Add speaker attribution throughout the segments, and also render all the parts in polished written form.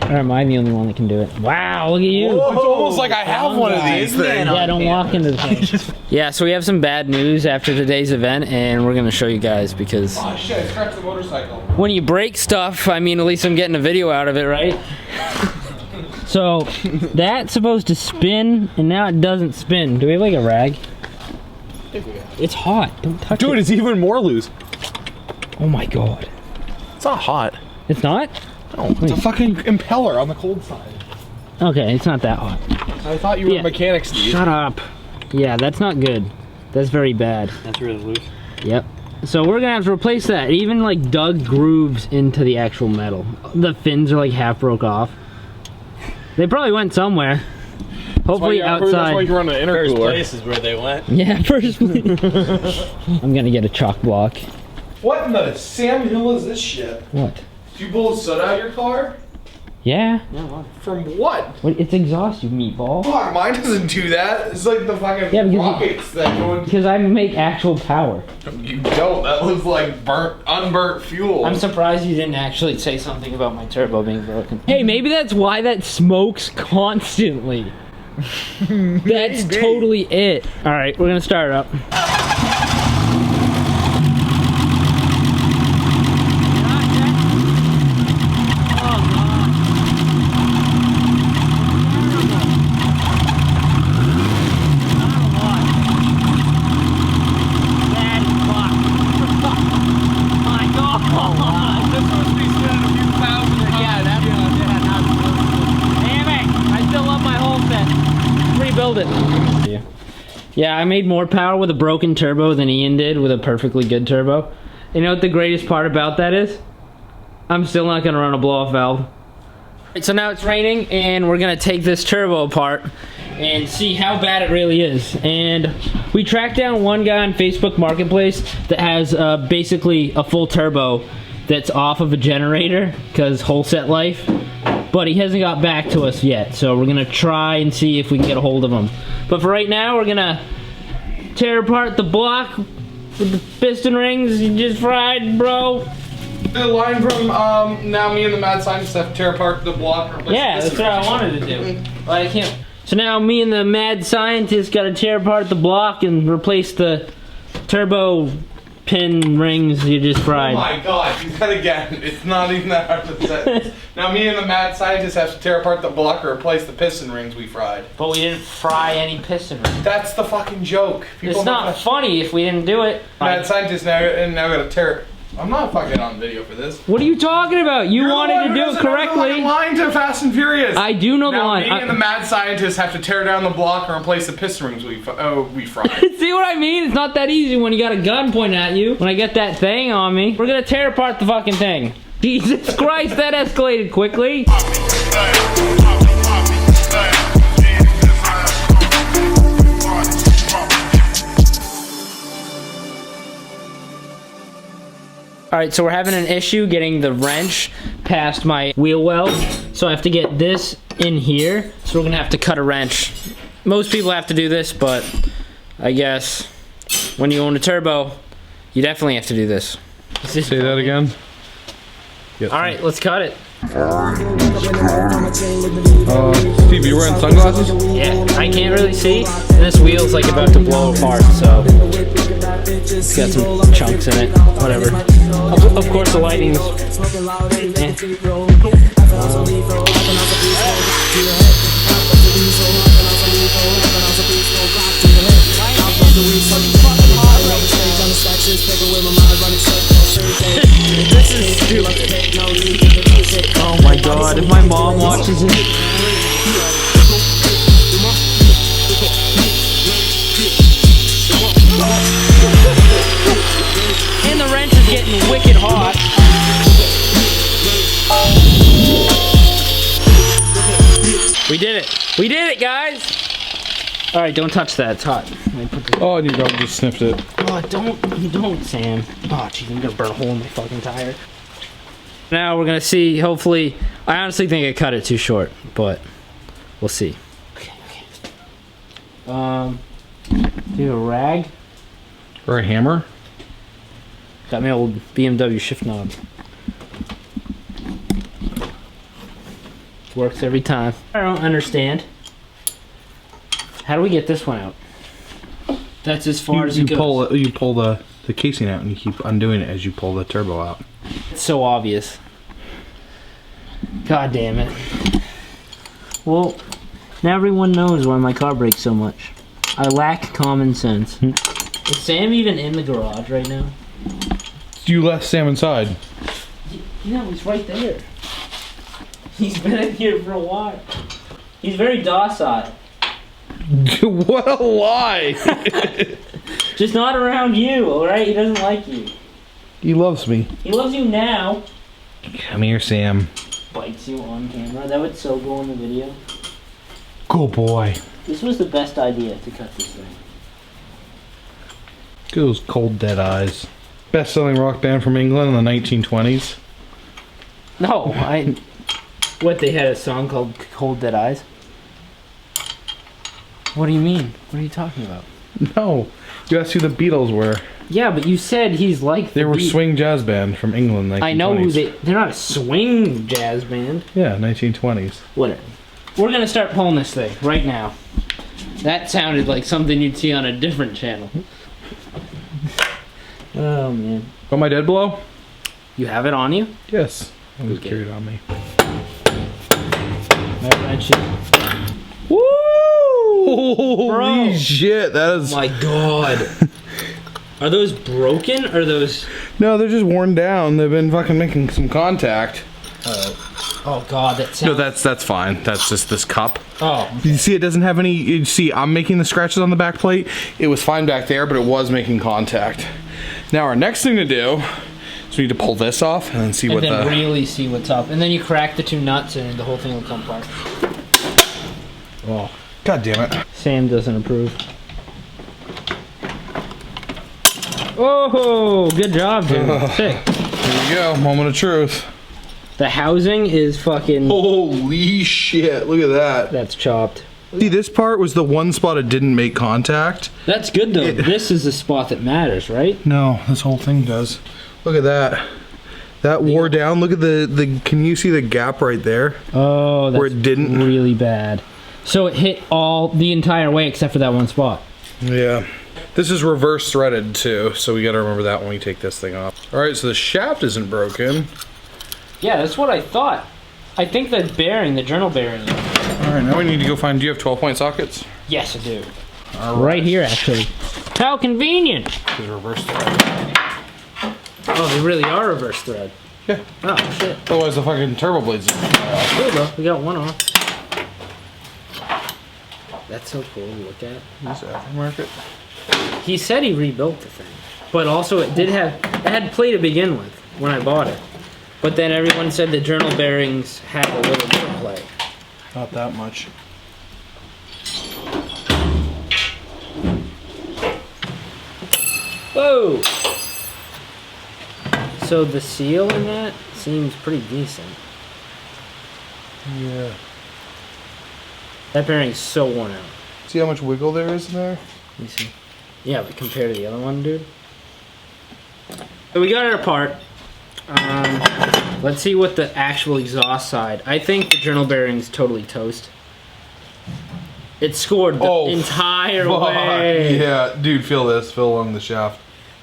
Speaker 1: Or am I the only one that can do it? Wow, look at you.
Speaker 2: Whoa, it's almost like I have one of these things.
Speaker 1: Yeah, don't walk into the thing. Yeah, so we have some bad news after today's event, and we're gonna show you guys because
Speaker 2: Oh shit, I scratched the motorcycle.
Speaker 1: when you break stuff, I mean, at least I'm getting a video out of it, right? So that's supposed to spin, and now it doesn't spin. Do we have like a rag? It's hot. Don't touch it.
Speaker 2: Dude, it's even more loose.
Speaker 1: Oh my god.
Speaker 2: It's not hot.
Speaker 1: It's not?
Speaker 2: No, it's a fucking impeller on the cold side.
Speaker 1: Okay, it's not that hot.
Speaker 2: I thought you were a mechanic, Steve.
Speaker 1: Shut up. Yeah, that's not good. That's very bad.
Speaker 3: That's really loose.
Speaker 1: Yep. So we're gonna have to replace that. It even like dug grooves into the actual metal. The fins are like half broke off. They probably went somewhere. Hopefully outside.
Speaker 2: That's why you run an intercooler.
Speaker 3: First place is where they went.
Speaker 1: Yeah, first place. I'm gonna get a chalk block.
Speaker 2: What in the Sam Hill is this shit?
Speaker 1: What?
Speaker 2: Do you blow soot out your car?
Speaker 1: Yeah.
Speaker 2: From what?
Speaker 1: What? It's exhaust, you meatball.
Speaker 2: Fuck, mine doesn't do that. It's like the fucking rockets that go into...
Speaker 1: Because I make actual power.
Speaker 2: You don't. That looks like unburnt fuel.
Speaker 1: I'm surprised you didn't actually say something about my turbo being broken. Hey, maybe that's why that smokes constantly. That's totally it. All right, we're gonna start it up. Yeah, I made more power with a broken turbo than Ian did with a perfectly good turbo. You know what the greatest part about that is? I'm still not gonna run a blow-off valve. Right, so now it's raining and we're gonna take this turbo apart and see how bad it really is. And we tracked down one guy on Facebook Marketplace that has basically a full turbo that's off of a generator because whole set life. But he hasn't got back to us yet, so we're gonna try and see if we can get a hold of him. But for right now, we're gonna tear apart the block with the piston rings you just fried, bro.
Speaker 2: The line from now me and the mad scientist have to tear apart the block.
Speaker 1: Yeah, that's what I wanted to do. But I can't. So now me and the mad scientist gotta tear apart the block and replace the turbo pin rings you just fried.
Speaker 2: Oh my god, you gotta get it. It's not even that hard to say. Now me and the mad scientist have to tear apart the block or replace the piston rings we fried.
Speaker 1: But we didn't fry any piston rings.
Speaker 2: That's the fucking joke.
Speaker 1: It's not funny if we didn't do it.
Speaker 2: Mad scientist now gotta tear it. I'm not fucking on video for this.
Speaker 1: What are you talking about? You wanted to do it correctly.
Speaker 2: The line to Fast and Furious.
Speaker 1: I do know the line.
Speaker 2: Me and the mad scientist have to tear down the block and replace the piston rings we fried.
Speaker 1: See what I mean? It's not that easy when you got a gun pointing at you. When I get that thing on me, we're gonna tear apart the fucking thing. Jesus Christ, that escalated quickly. Alright, so we're having an issue getting the wrench past my wheel well. So I have to get this in here. So we're gonna have to cut a wrench. Most people have to do this, but I guess when you own a turbo, you definitely have to do this.
Speaker 2: Say that again.
Speaker 1: Yep. Alright, let's cut it.
Speaker 2: Steve, you wearing sunglasses?
Speaker 1: Yeah, I can't really see. And this wheel's like about to blow apart, so it's got some chunks in it. Whatever. Of course, the lighting's. This is stupid. Oh my god, if my mom watches it. And the wrench is getting wicked hot. We did it. We did it, guys. All right, don't touch that. It's hot.
Speaker 2: Oh, and you probably just sniffed it.
Speaker 1: Oh, don't, Sam. Oh, jeez, I'm gonna burn a hole in my fucking tire. Now we're gonna see, hopefully, I honestly think I cut it too short, but we'll see. Okay. Do a rag.
Speaker 2: Or a hammer?
Speaker 1: Got my old BMW shift knob. Works every time. I don't understand. How do we get this one out? That's as far as it goes.
Speaker 2: You pull the casing out and you keep undoing it as you pull the turbo out.
Speaker 1: It's so obvious. God damn it. Well, now everyone knows why my car breaks so much. I lack common sense. Is Sam even in the garage right now?
Speaker 2: You left Sam inside.
Speaker 1: No, he's right there. He's been in here for a while. He's very docile.
Speaker 2: What a lie!
Speaker 1: Just not around you, alright? He doesn't like you.
Speaker 2: He loves me.
Speaker 1: He loves you now.
Speaker 2: Come here, Sam.
Speaker 1: Bites you on camera. That would so go in the video.
Speaker 2: Good boy.
Speaker 1: This was the best idea to cut this thing.
Speaker 2: Look at those cold dead eyes. Best-selling rock band from England in the 1920s.
Speaker 1: No, What, they had a song called Cold Dead Eyes? What do you mean? What are you talking about?
Speaker 2: No. You asked who the Beatles were.
Speaker 1: Yeah, but you said he's like
Speaker 2: They were a swing jazz band from England, 1920s.
Speaker 1: I know who they're not a swing jazz band.
Speaker 2: Yeah, 1920s.
Speaker 1: Whatever. We're gonna start pulling this thing right now. That sounded like something you'd see on a different channel. Oh man.
Speaker 2: Want my dead blow?
Speaker 1: You have it on you?
Speaker 2: Yes. I was
Speaker 1: Okay.
Speaker 2: carried on me.
Speaker 1: That wrench is...
Speaker 2: Woo! Holy
Speaker 1: Bro.
Speaker 2: shit, that is...
Speaker 1: Oh my god. Are those broken or those...
Speaker 2: No, they're just worn down. They've been fucking making some contact.
Speaker 1: Oh god, that sounds...
Speaker 2: No, that's fine. That's just this cup.
Speaker 1: Oh.
Speaker 2: You see it doesn't have any... You see, I'm making the scratches on the back plate. It was fine back there, but it was making contact. Now our next thing to do is we need to pull this off and then see what
Speaker 1: And then
Speaker 2: the...
Speaker 1: really see what's up. And then you crack the two nuts and the whole thing will come apart.
Speaker 2: Oh, god damn it.
Speaker 1: Sam doesn't approve. Oh, good job, dude. Sick.
Speaker 2: There you go, moment of truth.
Speaker 1: The housing is fucking...
Speaker 2: Holy shit, look at that.
Speaker 1: That's chopped.
Speaker 2: See, this part was the one spot it didn't make contact.
Speaker 1: That's good though. This is the spot that matters, right?
Speaker 2: No, this whole thing does. Look at that. That wore down. Look at the can you see the gap right there?
Speaker 1: Oh, that's
Speaker 2: where it didn't?
Speaker 1: really bad. So it hit the entire way except for that one spot.
Speaker 2: Yeah. This is reverse threaded too, so we gotta remember that when we take this thing off. Alright, so the shaft isn't broken.
Speaker 1: Yeah, that's what I thought. I think that bearing, the journal bearing.
Speaker 2: Alright, now we need to go find, do you have 12-point sockets?
Speaker 1: Yes, I do. Right here, actually. How convenient!
Speaker 2: This is reverse thread.
Speaker 1: Oh, they really are reverse thread.
Speaker 2: Yeah.
Speaker 1: Oh, shit.
Speaker 2: Otherwise the fucking turbo blades are
Speaker 1: There we go. We got one off. That's so cool to look at.
Speaker 2: This aftermarket.
Speaker 1: He said he rebuilt the thing. But also it had play to begin with when I bought it. But then everyone said the journal bearings had a little bit of play.
Speaker 2: Not that much.
Speaker 1: Whoa! So the seal in that seems pretty decent.
Speaker 2: Yeah.
Speaker 1: That bearing's so worn out.
Speaker 2: See how much wiggle there is in there?
Speaker 1: Let me see. Yeah, but compared to the other one, dude. So we got it apart. Let's see what the actual exhaust side. I think the journal bearing's totally toast. It scored the entire way.
Speaker 2: Yeah, dude, feel this. Feel along the shaft.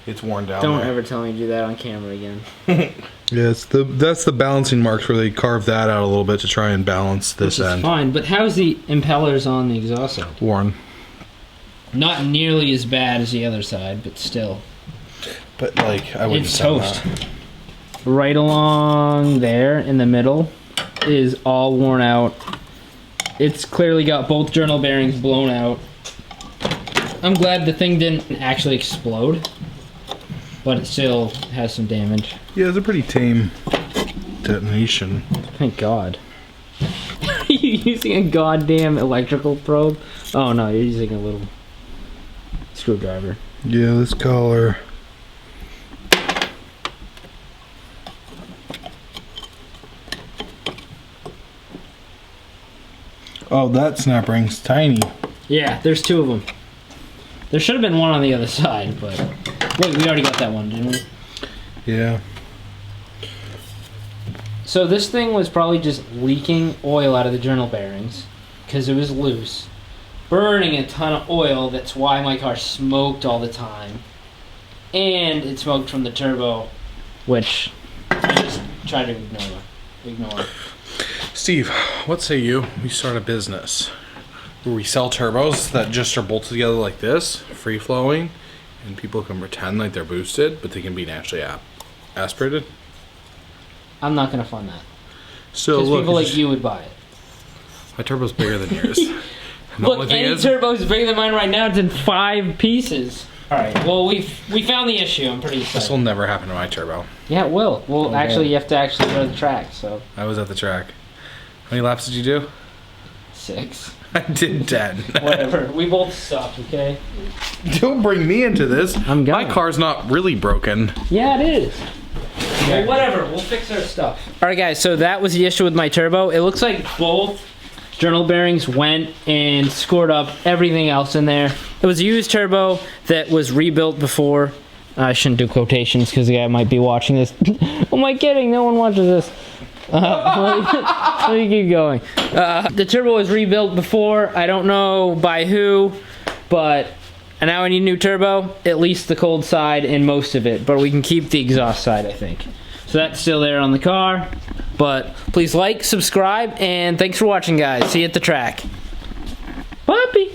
Speaker 2: It's worn down.
Speaker 1: Don't
Speaker 2: there.
Speaker 1: ever tell me to do that on camera again.
Speaker 2: Yeah, that's the balancing marks where they carved that out a little bit to try and balance this
Speaker 1: Which is
Speaker 2: end.
Speaker 1: fine, but how's the impellers on the exhaust side?
Speaker 2: Worn.
Speaker 1: Not nearly as bad as the other side, but still.
Speaker 2: But like, I wouldn't
Speaker 1: It's
Speaker 2: say
Speaker 1: toast.
Speaker 2: that.
Speaker 1: Right along there in the middle is all worn out. It's clearly got both journal bearings blown out. I'm glad the thing didn't actually explode, but it still has some damage.
Speaker 2: Yeah, it's a pretty tame detonation.
Speaker 1: Thank God. Are you using a goddamn electrical probe? Oh no, you're using a little screwdriver.
Speaker 2: Yeah, this collar. Oh, that snap ring's tiny.
Speaker 1: Yeah, there's two of them. There should have been one on the other side, but... Wait, we already got that one, didn't we?
Speaker 2: Yeah.
Speaker 1: So this thing was probably just leaking oil out of the journal bearings because it was loose, burning a ton of oil. That's why my car smoked all the time, and it smoked from the turbo, which I just try to ignore.
Speaker 2: Steve, what say you? We start a business where we sell turbos that just are bolted together like this, free flowing, and people can pretend like they're boosted, but they can be naturally aspirated.
Speaker 1: I'm not gonna fund that.
Speaker 2: So
Speaker 1: Because
Speaker 2: look,
Speaker 1: people like you would buy it.
Speaker 2: my turbo's bigger than yours.
Speaker 1: Look, any turbo is bigger than mine right now. It's in 5 pieces. All right. Well, we found the issue. I'm pretty excited.
Speaker 2: This will never happen to my turbo.
Speaker 1: Yeah, it will. Well,
Speaker 2: Okay.
Speaker 1: actually, you have to actually go to the track. So
Speaker 2: I was at the track. How many laps did you do?
Speaker 1: 6.
Speaker 2: I did 10.
Speaker 1: Whatever. We both suck. Okay.
Speaker 2: Don't bring me into this.
Speaker 1: I'm
Speaker 2: My
Speaker 1: going.
Speaker 2: car's not really broken.
Speaker 1: Yeah, it is. Well, whatever. We'll fix our stuff. All right, guys. So that was the issue with my turbo. It looks like both journal bearings went and scored up everything else in there. It was a used turbo that was rebuilt before. I shouldn't do quotations because the guy might be watching this. Who am I kidding? No one watches this. Let me keep going. The turbo was rebuilt before. I don't know by who, but now I need a new turbo. At least the cold side and most of it, but we can keep the exhaust side, I think. So that's still there on the car. But please like, subscribe, and thanks for watching, guys. See you at the track. Puppy!